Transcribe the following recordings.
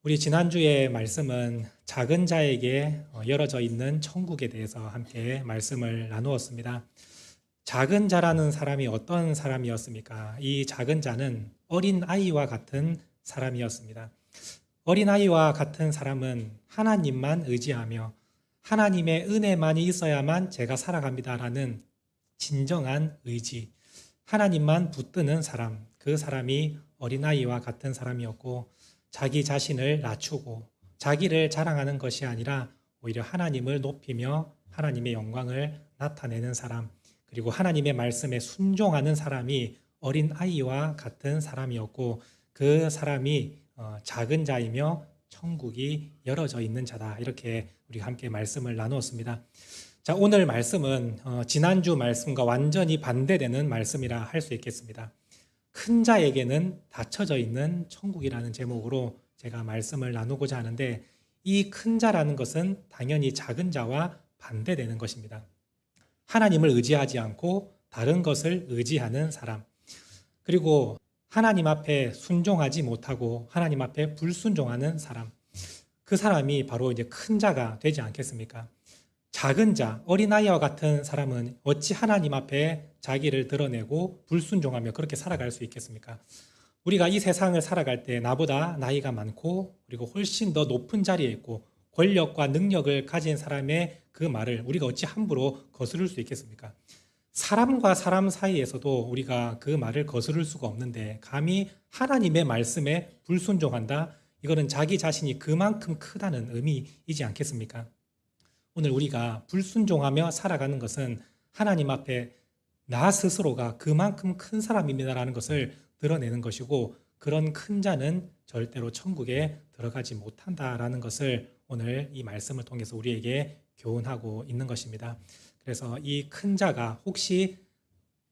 우리 지난주에 말씀은 작은 자에게 열어져 있는 천국에 대해서 함께 말씀을 나누었습니다. 작은 자라는 사람이 어떤 사람이었습니까? 이 작은 자는 어린 아이와 같은 사람이었습니다. 어린 아이와 같은 사람은 하나님만 의지하며 하나님의 은혜만이 있어야만 제가 살아갑니다라는 진정한 의지, 하나님만 붙드는 사람, 그 사람이 어린아이와 같은 사람이었고, 자기 자신을 낮추고 자기를 자랑하는 것이 아니라 오히려 하나님을 높이며 하나님의 영광을 나타내는 사람, 그리고 하나님의 말씀에 순종하는 사람이 어린아이와 같은 사람이었고, 그 사람이 작은 자이며 천국이 열어져 있는 자다. 이렇게 우리가 함께 말씀을 나누었습니다. 자, 오늘 말씀은 지난주 말씀과 완전히 반대되는 말씀이라 할 수 있겠습니다. 큰 자에게는 닫혀져 있는 천국이라는 제목으로 제가 말씀을 나누고자 하는데, 이 큰 자라는 것은 당연히 작은 자와 반대되는 것입니다. 하나님을 의지하지 않고 다른 것을 의지하는 사람, 그리고 하나님 앞에 순종하지 못하고 하나님 앞에 불순종하는 사람, 그 사람이 바로 이제 큰 자가 되지 않겠습니까? 작은 자, 어린아이와 같은 사람은 어찌 하나님 앞에 자기를 드러내고 불순종하며 그렇게 살아갈 수 있겠습니까? 우리가 이 세상을 살아갈 때 나보다 나이가 많고 그리고 훨씬 더 높은 자리에 있고 권력과 능력을 가진 사람의 그 말을 우리가 어찌 함부로 거스를 수 있겠습니까? 사람과 사람 사이에서도 우리가 그 말을 거스를 수가 없는데, 감히 하나님의 말씀에 불순종한다? 이거는 자기 자신이 그만큼 크다는 의미이지 않겠습니까? 오늘 우리가 불순종하며 살아가는 것은 하나님 앞에 나 스스로가 그만큼 큰 사람입니다라는 것을 드러내는 것이고, 그런 큰 자는 절대로 천국에 들어가지 못한다라는 것을 오늘 이 말씀을 통해서 우리에게 교훈하고 있는 것입니다. 그래서 이 큰 자가 혹시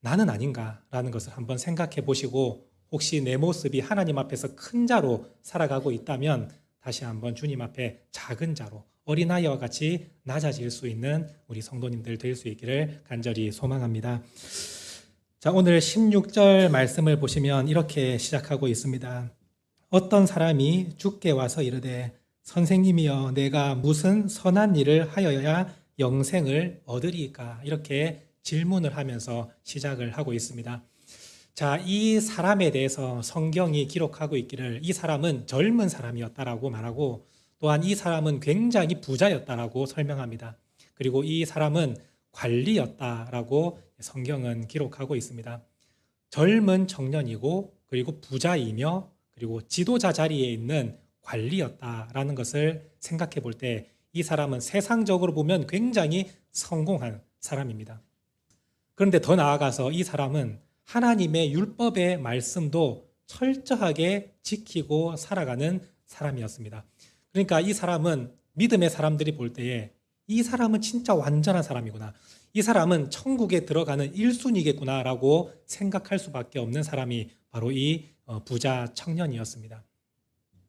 나는 아닌가라는 것을 한번 생각해 보시고, 혹시 내 모습이 하나님 앞에서 큰 자로 살아가고 있다면 다시 한번 주님 앞에 작은 자로, 어린아이와 같이 낮아질 수 있는 우리 성도님들 될 수 있기를 간절히 소망합니다. 자, 오늘 16절 말씀을 보시면 이렇게 시작하고 있습니다. 어떤 사람이 주께 와서 이르되 선생님이여, 내가 무슨 선한 일을 하여야 영생을 얻으리까? 이렇게 질문을 하면서 시작을 하고 있습니다. 자, 이 사람에 대해서 성경이 기록하고 있기를 이 사람은 젊은 사람이었다라고 말하고, 또한 이 사람은 굉장히 부자였다라고 설명합니다. 그리고 이 사람은 관리였다라고 성경은 기록하고 있습니다. 젊은 청년이고 그리고 부자이며 그리고 지도자 자리에 있는 관리였다라는 것을 생각해 볼 때, 이 사람은 세상적으로 보면 굉장히 성공한 사람입니다. 그런데 더 나아가서 이 사람은 하나님의 율법의 말씀도 철저하게 지키고 살아가는 사람이었습니다. 그러니까 이 사람은 믿음의 사람들이 볼 때에 이 사람은 진짜 완전한 사람이구나, 이 사람은 천국에 들어가는 1순위겠구나 라고 생각할 수밖에 없는 사람이 바로 이 부자 청년이었습니다.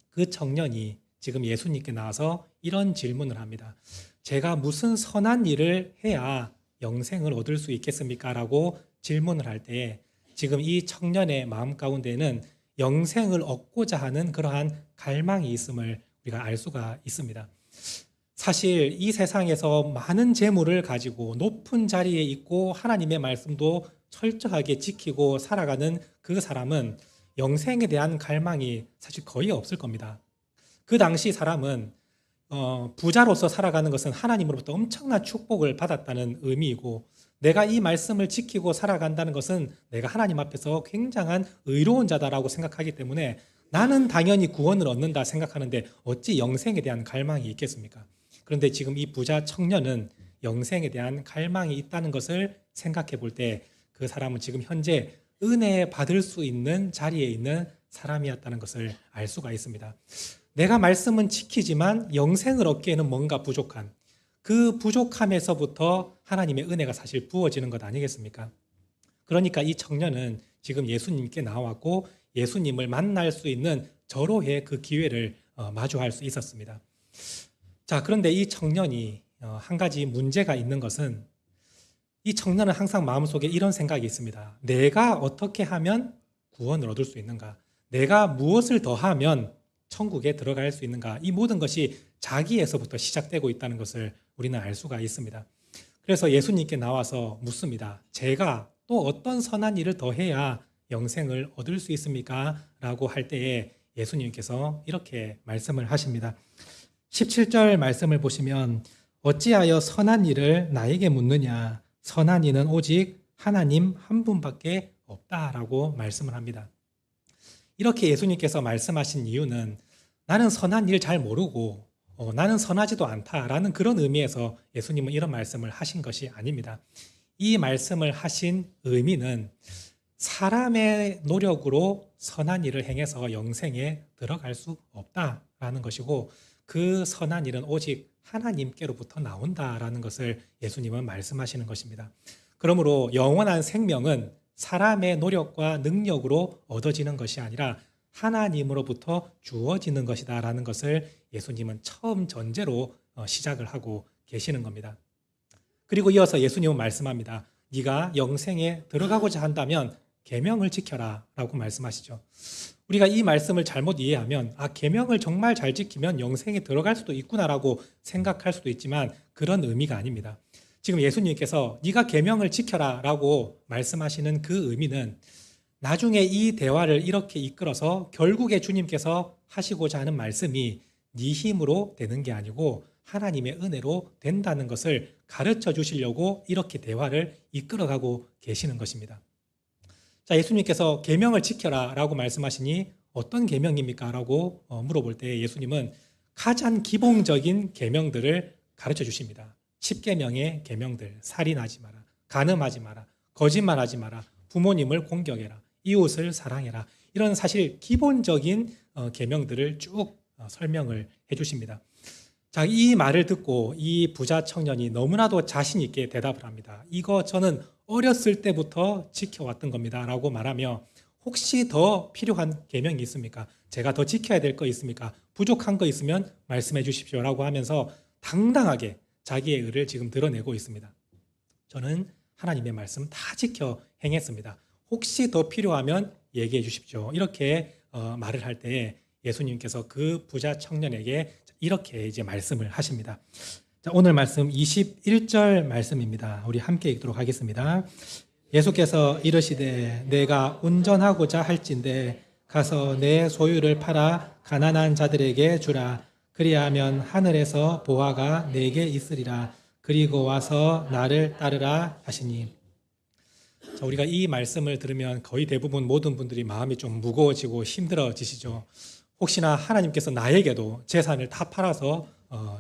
그 청년이 지금 예수님께 나와서 이런 질문을 합니다. 제가 무슨 선한 일을 해야 영생을 얻을 수 있겠습니까? 라고 질문을 할 때에 지금 이 청년의 마음 가운데는 영생을 얻고자 하는 그러한 갈망이 있음을 우리가 알 수가 있습니다. 사실 이 세상에서 많은 재물을 가지고 높은 자리에 있고 하나님의 말씀도 철저하게 지키고 살아가는 그 사람은 영생에 대한 갈망이 사실 거의 없을 겁니다. 그 당시 사람은 부자로서 살아가는 것은 하나님으로부터 엄청난 축복을 받았다는 의미이고, 내가 이 말씀을 지키고 살아간다는 것은 내가 하나님 앞에서 굉장한 의로운 자다라고 생각하기 때문에 나는 당연히 구원을 얻는다 생각하는데 어찌 영생에 대한 갈망이 있겠습니까? 그런데 지금 이 부자 청년은 영생에 대한 갈망이 있다는 것을 생각해 볼 때 그 사람은 지금 현재 은혜 받을 수 있는 자리에 있는 사람이었다는 것을 알 수가 있습니다. 내가 말씀은 지키지만 영생을 얻기에는 뭔가 부족한, 그 부족함에서부터 하나님의 은혜가 사실 부어지는 것 아니겠습니까? 그러니까 이 청년은 지금 예수님께 나왔고 예수님을 만날 수 있는 절호의 그 기회를 마주할 수 있었습니다. 자, 그런데 이 청년이 한 가지 문제가 있는 것은, 이 청년은 항상 마음속에 이런 생각이 있습니다. 내가 어떻게 하면 구원을 얻을 수 있는가? 내가 무엇을 더 하면 천국에 들어갈 수 있는가? 이 모든 것이 자기에서부터 시작되고 있다는 것을 우리는 알 수가 있습니다. 그래서 예수님께 나와서 묻습니다. 제가 또 어떤 선한 일을 더 해야 영생을 얻을 수 있습니까? 라고 할 때에 예수님께서 이렇게 말씀을 하십니다. 17절 말씀을 보시면 어찌하여 선한 일을 나에게 묻느냐? 선한 이는 오직 하나님 한 분밖에 없다라고 말씀을 합니다. 이렇게 예수님께서 말씀하신 이유는 나는 선한 일 잘 모르고 나는 선하지도 않다라는 그런 의미에서 예수님은 이런 말씀을 하신 것이 아닙니다. 이 말씀을 하신 의미는 사람의 노력으로 선한 일을 행해서 영생에 들어갈 수 없다라는 것이고 그 선한 일은 오직 하나님께로부터 나온다라는 것을 예수님은 말씀하시는 것입니다. 그러므로 영원한 생명은 사람의 노력과 능력으로 얻어지는 것이 아니라 하나님으로부터 주어지는 것이다라는 것을 예수님은 처음 전제로 시작을 하고 계시는 겁니다. 그리고 이어서 예수님은 말씀합니다. 네가 영생에 들어가고자 한다면 계명을 지켜라 라고 말씀하시죠. 우리가 이 말씀을 잘못 이해하면 계명을 정말 잘 지키면 영생에 들어갈 수도 있구나라고 생각할 수도 있지만 그런 의미가 아닙니다. 지금 예수님께서 네가 계명을 지켜라 라고 말씀하시는 그 의미는 나중에 이 대화를 이렇게 이끌어서 결국에 주님께서 하시고자 하는 말씀이 네 힘으로 되는 게 아니고 하나님의 은혜로 된다는 것을 가르쳐 주시려고 이렇게 대화를 이끌어가고 계시는 것입니다. 자, 예수님께서 계명을 지켜라 라고 말씀하시니 어떤 계명입니까? 라고 물어볼 때 예수님은 가장 기본적인 계명들을 가르쳐 주십니다. 10계명의 계명들, 살인하지 마라, 간음하지 마라, 거짓말하지 마라, 부모님을 공경해라, 이웃을 사랑해라. 이런 사실 기본적인 계명들을 쭉 설명을 해주십니다. 자, 이 말을 듣고 이 부자 청년이 너무나도 자신 있게 대답을 합니다. 이거 저는 어렸을 때부터 지켜왔던 겁니다 라고 말하며 혹시 더 필요한 계명이 있습니까? 제가 더 지켜야 될 거 있습니까? 부족한 거 있으면 말씀해 주십시오 라고 하면서 당당하게 자기의 의를 지금 드러내고 있습니다. 저는 하나님의 말씀 다 지켜 행했습니다. 혹시 더 필요하면 얘기해 주십시오. 이렇게 말을 할 때 예수님께서 그 부자 청년에게 이렇게 이제 말씀을 하십니다. 자, 오늘 말씀 21절 말씀입니다. 우리 함께 읽도록 하겠습니다. 예수께서 이르시되 내가 운전하고자 할진대 가서 내 소유를 팔아 가난한 자들에게 주라. 그리하면 하늘에서 보화가 내게 있으리라. 그리고 와서 나를 따르라 하시니. 자, 우리가 이 말씀을 들으면 거의 대부분 모든 분들이 마음이 좀 무거워지고 힘들어지시죠. 혹시나 하나님께서 나에게도 재산을 다 팔아서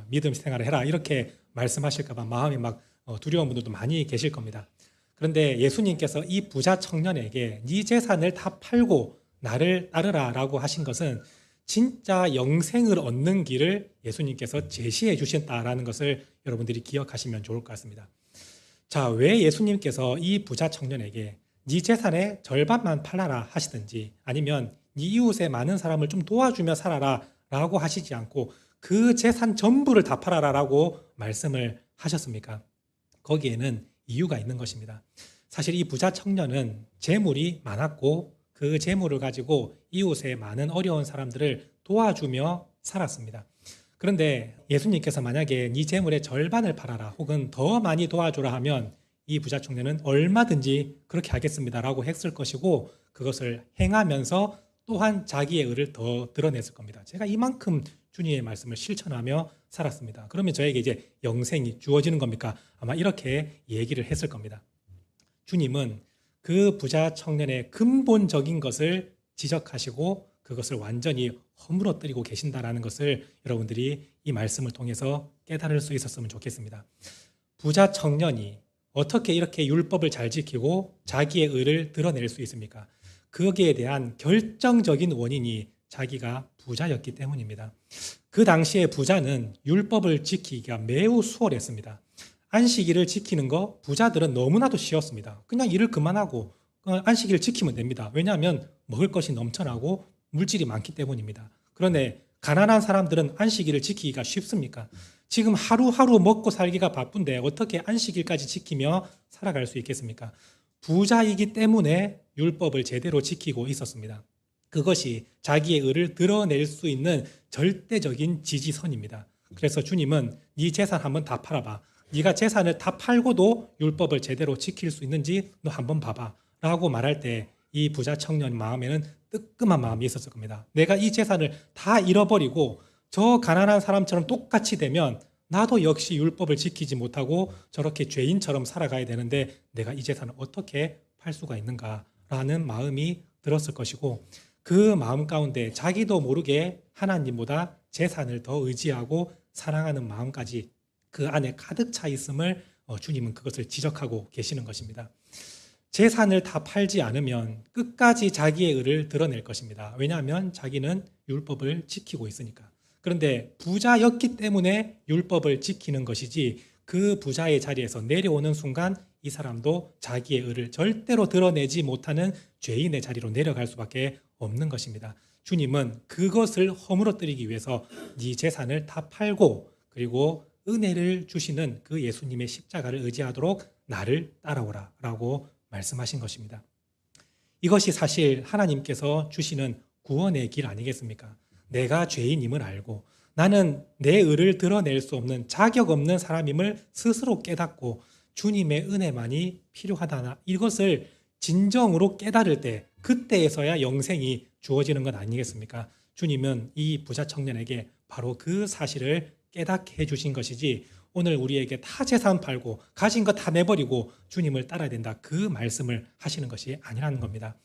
믿음 생활을 해라 이렇게 말씀하실까 봐 마음이 막 두려운 분들도 많이 계실 겁니다. 그런데 예수님께서 이 부자 청년에게 네 재산을 다 팔고 나를 따르라 라고 하신 것은 진짜 영생을 얻는 길을 예수님께서 제시해 주신다라는 것을 여러분들이 기억하시면 좋을 것 같습니다. 자, 왜 예수님께서 이 부자 청년에게 네 재산의 절반만 팔아라 하시든지 아니면 네 이웃의 많은 사람을 좀 도와주며 살아라 라고 하시지 않고 그 재산 전부를 다 팔아라 라고 말씀을 하셨습니까? 거기에는 이유가 있는 것입니다. 사실 이 부자 청년은 재물이 많았고 그 재물을 가지고 이웃의 많은 어려운 사람들을 도와주며 살았습니다. 그런데 예수님께서 만약에 네 재물의 절반을 팔아라 혹은 더 많이 도와주라 하면 이 부자 청년은 얼마든지 그렇게 하겠습니다 라고 했을 것이고 그것을 행하면서 또한 자기의 의를 더 드러냈을 겁니다. 제가 이만큼 주님의 말씀을 실천하며 살았습니다. 그러면 저에게 이제 영생이 주어지는 겁니까? 아마 이렇게 얘기를 했을 겁니다. 주님은 그 부자 청년의 근본적인 것을 지적하시고 그것을 완전히 허물어뜨리고 계신다라는 것을 여러분들이 이 말씀을 통해서 깨달을 수 있었으면 좋겠습니다. 부자 청년이 어떻게 이렇게 율법을 잘 지키고 자기의 의를 드러낼 수 있습니까? 거기에 대한 결정적인 원인이 자기가 부자였기 때문입니다. 그 당시에 부자는 율법을 지키기가 매우 수월했습니다. 안식일을 지키는 거 부자들은 너무나도 쉬웠습니다. 그냥 일을 그만하고 안식일을 지키면 됩니다. 왜냐하면 먹을 것이 넘쳐나고 물질이 많기 때문입니다. 그런데 가난한 사람들은 안식일을 지키기가 쉽습니까? 지금 하루하루 먹고 살기가 바쁜데 어떻게 안식일까지 지키며 살아갈 수 있겠습니까? 부자이기 때문에 율법을 제대로 지키고 있었습니다. 그것이 자기의 의를 드러낼 수 있는 절대적인 지지선입니다. 그래서 주님은 네 재산 한번 다 팔아봐. 네가 재산을 다 팔고도 율법을 제대로 지킬 수 있는지 너 한번 봐봐 라고 말할 때 이 부자 청년 마음에는 뜨끔한 마음이 있었을 겁니다. 내가 이 재산을 다 잃어버리고 저 가난한 사람처럼 똑같이 되면 나도 역시 율법을 지키지 못하고 저렇게 죄인처럼 살아가야 되는데 내가 이 재산을 어떻게 팔 수가 있는가라는 마음이 들었을 것이고, 그 마음 가운데 자기도 모르게 하나님보다 재산을 더 의지하고 사랑하는 마음까지 그 안에 가득 차 있음을 주님은 그것을 지적하고 계시는 것입니다. 재산을 다 팔지 않으면 끝까지 자기의 의를 드러낼 것입니다. 왜냐하면 자기는 율법을 지키고 있으니까. 그런데 부자였기 때문에 율법을 지키는 것이지, 그 부자의 자리에서 내려오는 순간 이 사람도 자기의 의를 절대로 드러내지 못하는 죄인의 자리로 내려갈 수밖에 없는 것입니다. 주님은 그것을 허물어뜨리기 위해서 네 재산을 다 팔고 그리고 은혜를 주시는 그 예수님의 십자가를 의지하도록 나를 따라오라 라고 말씀하신 것입니다. 이것이 사실 하나님께서 주시는 구원의 길 아니겠습니까? 내가 죄인임을 알고 나는 내 의를 드러낼 수 없는 자격 없는 사람임을 스스로 깨닫고 주님의 은혜만이 필요하다, 이것을 진정으로 깨달을 때 그때에서야 영생이 주어지는 것 아니겠습니까? 주님은 이 부자 청년에게 바로 그 사실을 깨닫게 해주신 것이지, 오늘 우리에게 다 재산 팔고 가진 거 다 내버리고 주님을 따라야 된다, 그 말씀을 하시는 것이 아니라는 겁니다.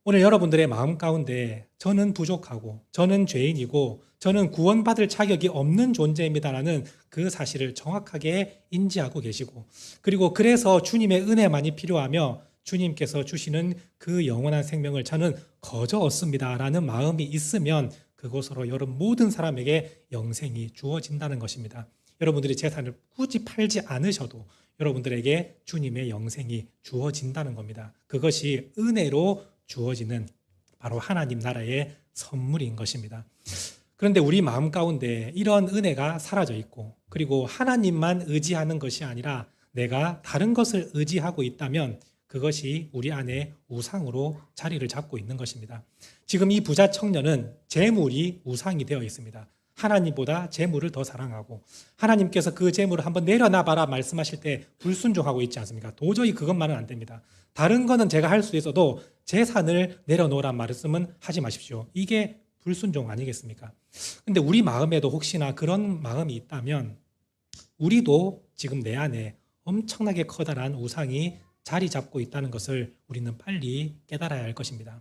오늘 여러분들의 마음 가운데 저는 부족하고 저는 죄인이고 저는 구원받을 자격이 없는 존재입니다라는 그 사실을 정확하게 인지하고 계시고, 그리고 그래서 주님의 은혜만이 필요하며 주님께서 주시는 그 영원한 생명을 저는 거저 얻습니다라는 마음이 있으면 그곳으로 여러분 모든 사람에게 영생이 주어진다는 것입니다. 여러분들이 재산을 굳이 팔지 않으셔도 여러분들에게 주님의 영생이 주어진다는 겁니다. 그것이 은혜로 주어지는 바로 하나님 나라의 선물인 것입니다. 그런데 우리 마음 가운데 이런 은혜가 사라져 있고, 그리고 하나님만 의지하는 것이 아니라 내가 다른 것을 의지하고 있다면 그것이 우리 안에 우상으로 자리를 잡고 있는 것입니다. 지금 이 부자 청년은 재물이 우상이 되어 있습니다. 하나님보다 재물을 더 사랑하고 하나님께서 그 재물을 한번 내려놔봐라 말씀하실 때 불순종하고 있지 않습니까? 도저히 그것만은 안 됩니다. 다른 거는 제가 할 수 있어도 재산을 내려놓으란 말씀은 하지 마십시오. 이게 불순종 아니겠습니까? 근데 우리 마음에도 혹시나 그런 마음이 있다면 우리도 지금 내 안에 엄청나게 커다란 우상이 자리 잡고 있다는 것을 우리는 빨리 깨달아야 할 것입니다.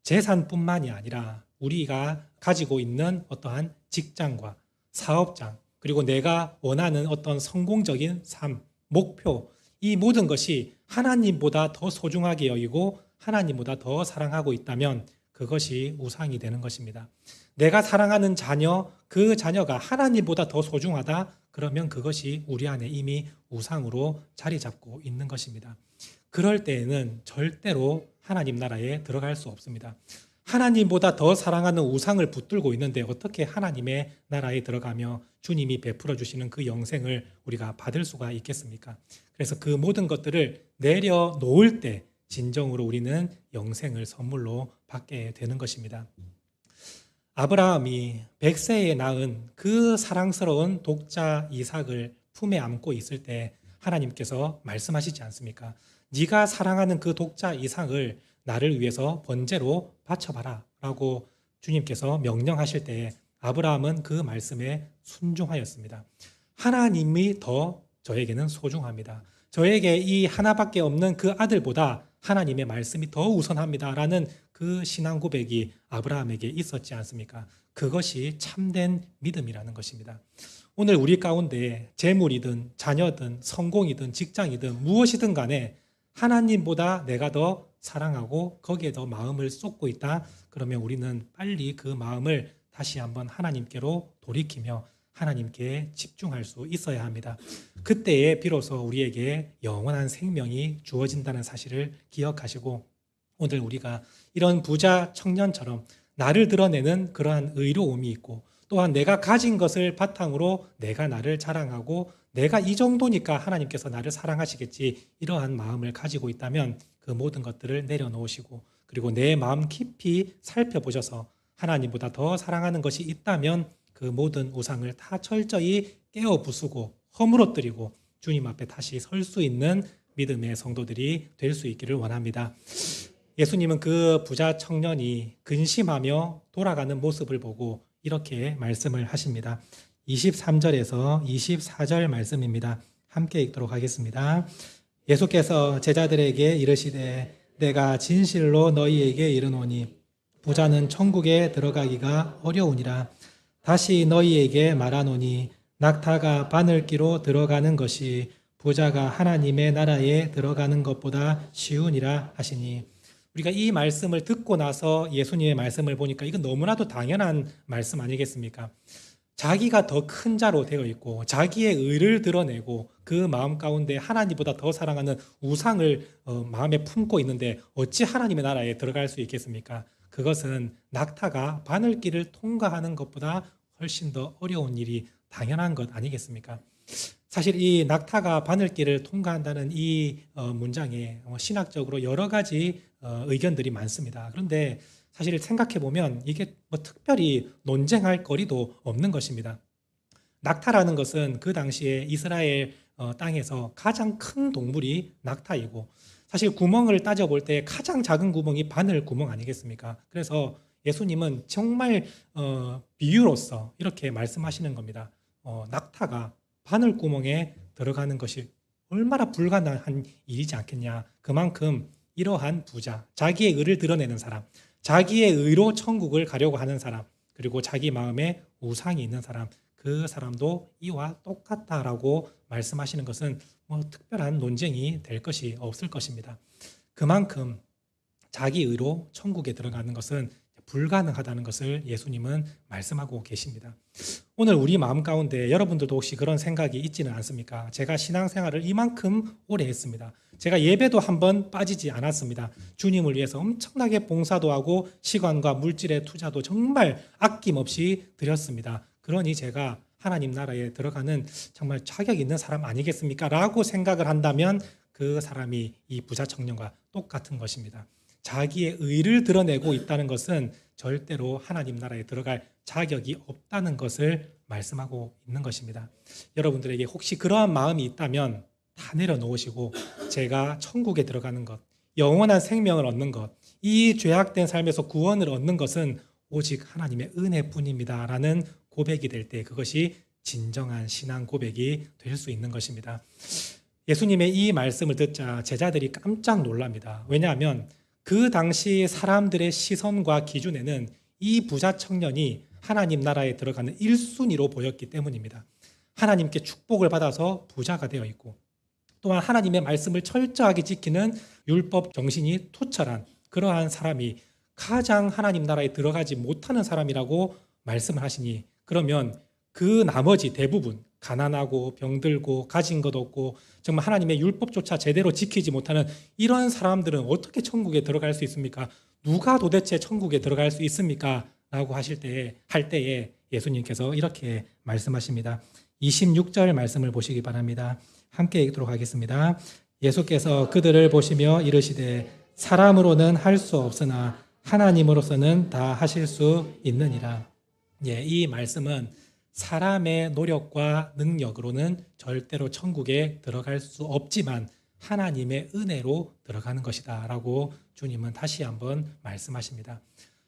재산뿐만이 아니라 우리가 가지고 있는 어떠한 직장과 사업장, 그리고 내가 원하는 어떤 성공적인 삶, 목표, 이 모든 것이 하나님보다 더 소중하게 여기고 하나님보다 더 사랑하고 있다면 그것이 우상이 되는 것입니다. 내가 사랑하는 자녀, 그 자녀가 하나님보다 더 소중하다? 그러면 그것이 우리 안에 이미 우상으로 자리 잡고 있는 것입니다. 그럴 때에는 절대로 하나님 나라에 들어갈 수 없습니다. 하나님보다 더 사랑하는 우상을 붙들고 있는데 어떻게 하나님의 나라에 들어가며 주님이 베풀어 주시는 그 영생을 우리가 받을 수가 있겠습니까? 그래서 그 모든 것들을 내려놓을 때 진정으로 우리는 영생을 선물로 받게 되는 것입니다. 아브라함이 100세에 낳은 그 사랑스러운 독자 이삭을 품에 안고 있을 때 하나님께서 말씀하시지 않습니까? 네가 사랑하는 그 독자 이삭을 나를 위해서 번제로 바쳐봐라 라고 주님께서 명령하실 때 아브라함은 그 말씀에 순종하였습니다. 하나님이 더 저에게는 소중합니다. 저에게 이 하나밖에 없는 그 아들보다 하나님의 말씀이 더 우선합니다 라는 그 신앙 고백이 아브라함에게 있었지 않습니까? 그것이 참된 믿음이라는 것입니다. 오늘 우리 가운데 재물이든 자녀든 성공이든 직장이든 무엇이든 간에 하나님보다 내가 더 사랑하고 거기에 더 마음을 쏟고 있다. 그러면 우리는 빨리 그 마음을 다시 한번 하나님께로 돌이키며 하나님께 집중할 수 있어야 합니다. 그때에 비로소 우리에게 영원한 생명이 주어진다는 사실을 기억하시고 오늘 우리가 이런 부자 청년처럼 나를 드러내는 그러한 의로움이 있고 또한 내가 가진 것을 바탕으로 내가 나를 자랑하고 내가 이 정도니까 하나님께서 나를 사랑하시겠지 이러한 마음을 가지고 있다면 그 모든 것들을 내려놓으시고 그리고 내 마음 깊이 살펴보셔서 하나님보다 더 사랑하는 것이 있다면 그 모든 우상을 다 철저히 깨어 부수고 허물어뜨리고 주님 앞에 다시 설 수 있는 믿음의 성도들이 될 수 있기를 원합니다. 예수님은 그 부자 청년이 근심하며 돌아가는 모습을 보고 이렇게 말씀을 하십니다. 23절에서 24절 말씀입니다. 함께 읽도록 하겠습니다. 예수께서 제자들에게 이르시되 내가 진실로 너희에게 이르노니 부자는 천국에 들어가기가 어려우니라. 다시 너희에게 말하노니 낙타가 바늘기로 들어가는 것이 부자가 하나님의 나라에 들어가는 것보다 쉬우니라 하시니, 우리가 이 말씀을 듣고 나서 예수님의 말씀을 보니까 이건 너무나도 당연한 말씀 아니겠습니까? 자기가 더 큰 자로 되어 있고 자기의 의를 드러내고 그 마음 가운데 하나님보다 더 사랑하는 우상을 마음에 품고 있는데 어찌 하나님의 나라에 들어갈 수 있겠습니까? 그것은 낙타가 바늘길을 통과하는 것보다 훨씬 더 어려운 일이 당연한 것 아니겠습니까? 사실 이 낙타가 바늘길을 통과한다는 이 문장에 신학적으로 여러 가지 의견들이 많습니다. 그런데 사실 생각해 보면 이게 뭐 특별히 논쟁할 거리도 없는 것입니다. 낙타라는 것은 그 당시에 이스라엘 땅에서 가장 큰 동물이 낙타이고, 사실 구멍을 따져볼 때 가장 작은 구멍이 바늘 구멍 아니겠습니까? 그래서 예수님은 정말 비유로서 이렇게 말씀하시는 겁니다. 낙타가 바늘 구멍에 들어가는 것이 얼마나 불가능한 일이지 않겠냐. 그만큼 이러한 부자, 자기의 의를 드러내는 사람, 자기의 의로 천국을 가려고 하는 사람, 그리고 자기 마음에 우상이 있는 사람, 그 사람도 이와 똑같다라고 말씀하시는 것은 뭐 특별한 논쟁이 될 것이 없을 것입니다. 그만큼 자기 의로 천국에 들어가는 것은 불가능하다는 것을 예수님은 말씀하고 계십니다. 오늘 우리 마음 가운데 여러분들도 혹시 그런 생각이 있지는 않습니까? 제가 신앙생활을 이만큼 오래 했습니다. 제가 예배도 한번 빠지지 않았습니다. 주님을 위해서 엄청나게 봉사도 하고 시간과 물질의 투자도 정말 아낌없이 드렸습니다. 그러니 제가 하나님 나라에 들어가는 정말 자격 있는 사람 아니겠습니까? 라고 생각을 한다면 그 사람이 이 부자 청년과 똑같은 것입니다. 자기의 의를 드러내고 있다는 것은 절대로 하나님 나라에 들어갈 자격이 없다는 것을 말씀하고 있는 것입니다. 여러분들에게 혹시 그러한 마음이 있다면 다 내려놓으시고 제가 천국에 들어가는 것, 영원한 생명을 얻는 것, 이 죄악된 삶에서 구원을 얻는 것은 오직 하나님의 은혜뿐입니다 라는 고백이 될 때 그것이 진정한 신앙 고백이 될 수 있는 것입니다. 예수님의 이 말씀을 듣자 제자들이 깜짝 놀랍니다. 왜냐하면 그 당시 사람들의 시선과 기준에는 이 부자 청년이 하나님 나라에 들어가는 1순위로 보였기 때문입니다. 하나님께 축복을 받아서 부자가 되어 있고, 또한 하나님의 말씀을 철저하게 지키는 율법 정신이 투철한 그러한 사람이 가장 하나님 나라에 들어가지 못하는 사람이라고 말씀을 하시니, 그러면 그 나머지 대부분 가난하고 병들고 가진 것 없고 정말 하나님의 율법조차 제대로 지키지 못하는 이런 사람들은 어떻게 천국에 들어갈 수 있습니까? 누가 도대체 천국에 들어갈 수 있습니까? 라고 할 때에 예수님께서 이렇게 말씀하십니다. 26절 말씀을 보시기 바랍니다. 함께 읽도록 하겠습니다. 예수께서 그들을 보시며 이르시되 사람으로는 할 수 없으나 하나님으로서는 다 하실 수 있느니라. 이 말씀은 사람의 노력과 능력으로는 절대로 천국에 들어갈 수 없지만 하나님의 은혜로 들어가는 것이다 라고 주님은 다시 한번 말씀하십니다.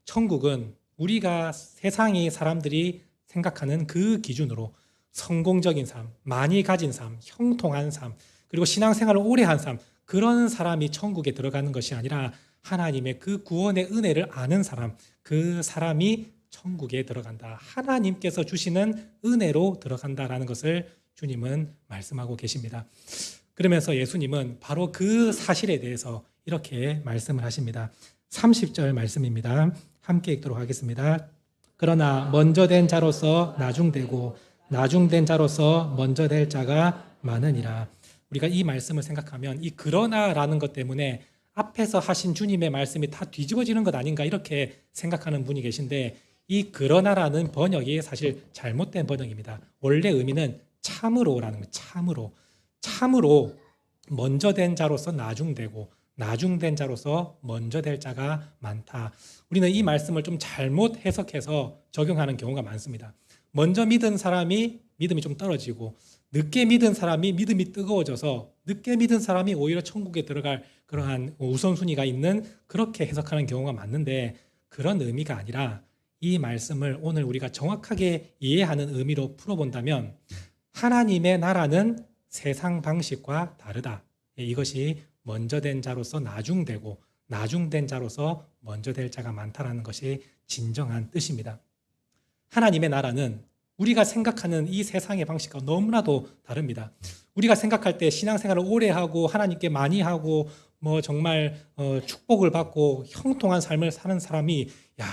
천국은 우리가 세상의 사람들이 생각하는 그 기준으로 성공적인 삶, 많이 가진 삶, 형통한 삶, 그리고 신앙생활을 오래 한 삶, 그런 사람이 천국에 들어가는 것이 아니라 하나님의 그 구원의 은혜를 아는 사람, 그 사람이 천국에 들어간다. 하나님께서 주시는 은혜로 들어간다라는 것을 주님은 말씀하고 계십니다. 그러면서 예수님은 바로 그 사실에 대해서 이렇게 말씀을 하십니다. 30절 말씀입니다. 함께 읽도록 하겠습니다. 그러나 먼저 된 자로서 나중되고 나중된 자로서 먼저 될 자가 많으니라. 우리가 이 말씀을 생각하면 이 그러나라는 것 때문에 앞에서 하신 주님의 말씀이 다 뒤집어지는 것 아닌가 이렇게 생각하는 분이 계신데, 이 그러나라는 번역이 사실 잘못된 번역입니다. 원래 의미는 참으로라는 거예요. 참으로 먼저 된 자로서 나중되고 나중된 자로서 먼저 될 자가 많다. 우리는 이 말씀을 좀 잘못 해석해서 적용하는 경우가 많습니다. 먼저 믿은 사람이 믿음이 좀 떨어지고 늦게 믿은 사람이 믿음이 뜨거워져서 늦게 믿은 사람이 오히려 천국에 들어갈 그러한 우선순위가 있는 그렇게 해석하는 경우가 많은데 그런 의미가 아니라 이 말씀을 오늘 우리가 정확하게 이해하는 의미로 풀어본다면 하나님의 나라는 세상 방식과 다르다. 이것이 먼저 된 자로서 나중되고 나중된 자로서 먼저 될 자가 많다라는 것이 진정한 뜻입니다. 하나님의 나라는 우리가 생각하는 이 세상의 방식과 너무나도 다릅니다. 우리가 생각할 때 신앙생활을 오래 하고 하나님께 많이 하고 정말 축복을 받고 형통한 삶을 사는 사람이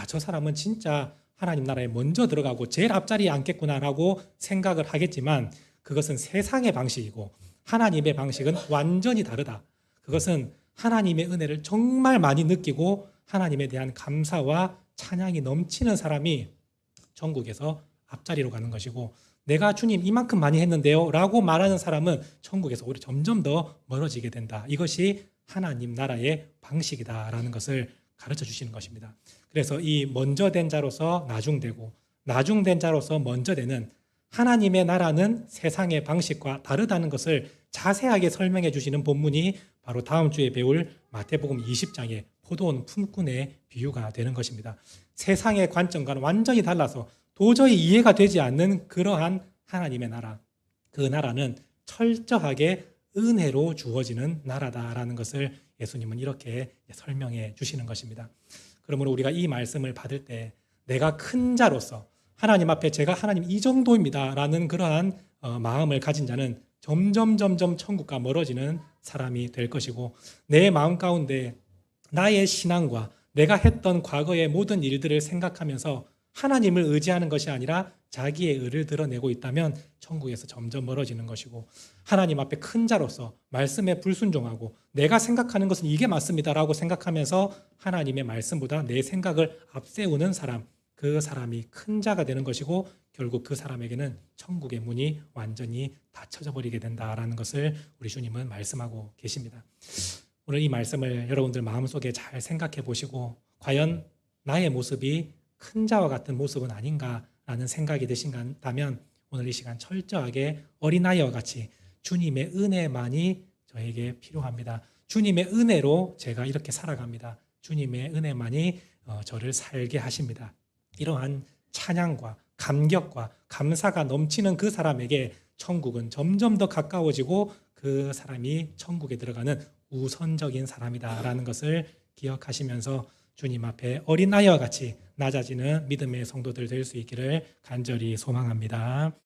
저 사람은 진짜 하나님 나라에 먼저 들어가고 제일 앞자리에 앉겠구나라고 생각을 하겠지만 그것은 세상의 방식이고 하나님의 방식은 완전히 다르다. 그것은 하나님의 은혜를 정말 많이 느끼고 하나님에 대한 감사와 찬양이 넘치는 사람이 천국에서 앞자리로 가는 것이고 내가 주님 이만큼 많이 했는데요 라고 말하는 사람은 천국에서 오히려 점점 더 멀어지게 된다. 이것이 하나님 나라의 방식이다라는 것을 가르쳐 주시는 것입니다. 그래서 이 먼저 된 자로서 나중되고 나중된 자로서 먼저 되는 하나님의 나라는 세상의 방식과 다르다는 것을 자세하게 설명해 주시는 본문이 바로 다음 주에 배울 마태복음 20장의 포도원 품꾼의 비유가 되는 것입니다. 세상의 관점과는 완전히 달라서 도저히 이해가 되지 않는 그러한 하나님의 나라, 그 나라는 철저하게 은혜로 주어지는 나라다라는 것을 예수님은 이렇게 설명해 주시는 것입니다. 그러므로 우리가 이 말씀을 받을 때 내가 큰 자로서 하나님 앞에 제가 하나님 이 정도입니다 라는 그러한 마음을 가진 자는 점점 천국과 멀어지는 사람이 될 것이고 내 마음 가운데 나의 신앙과 내가 했던 과거의 모든 일들을 생각하면서 하나님을 의지하는 것이 아니라 자기의 의를 드러내고 있다면 천국에서 점점 멀어지는 것이고 하나님 앞에 큰 자로서 말씀에 불순종하고 내가 생각하는 것은 이게 맞습니다라고 생각하면서 하나님의 말씀보다 내 생각을 앞세우는 사람, 그 사람이 큰 자가 되는 것이고 결국 그 사람에게는 천국의 문이 완전히 닫혀져 버리게 된다라는 것을 우리 주님은 말씀하고 계십니다. 오늘 이 말씀을 여러분들 마음속에 잘 생각해 보시고 과연 나의 모습이 큰 자와 같은 모습은 아닌가라는 생각이 드신다면 오늘 이 시간 철저하게 어린아이와 같이 주님의 은혜만이 저에게 필요합니다. 주님의 은혜로 제가 이렇게 살아갑니다. 주님의 은혜만이 저를 살게 하십니다. 이러한 찬양과 감격과 감사가 넘치는 그 사람에게 천국은 점점 더 가까워지고 그 사람이 천국에 들어가는 우선적인 사람이다라는 것을 기억하시면서 주님 앞에 어린아이와 같이 낮아지는 믿음의 성도들 될 수 있기를 간절히 소망합니다.